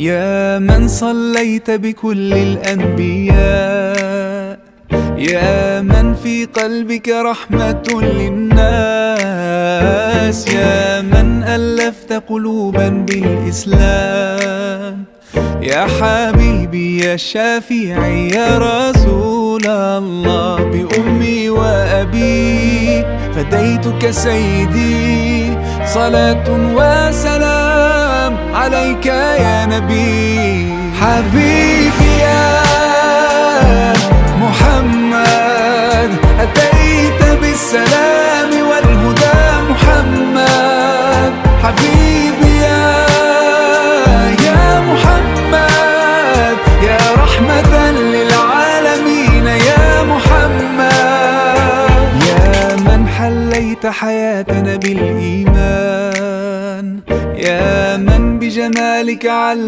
يا من صليت بكل الأنبياء، يا من في قلبك رحمة للناس، يا من ألفت قلوبا بالإسلام، يا حبيبي يا شافعي يا رسول الله، بأمي وأبي فديتك سيدي، صلاة وسلام عليك يا نبي. حبيبي يا محمد أتيت بالسلام والهدى محمد، حبيبي يا محمد يا رحمة للعالمين يا محمد، يا من حليت حياتنا بالإيمان، يا من بجمالك علم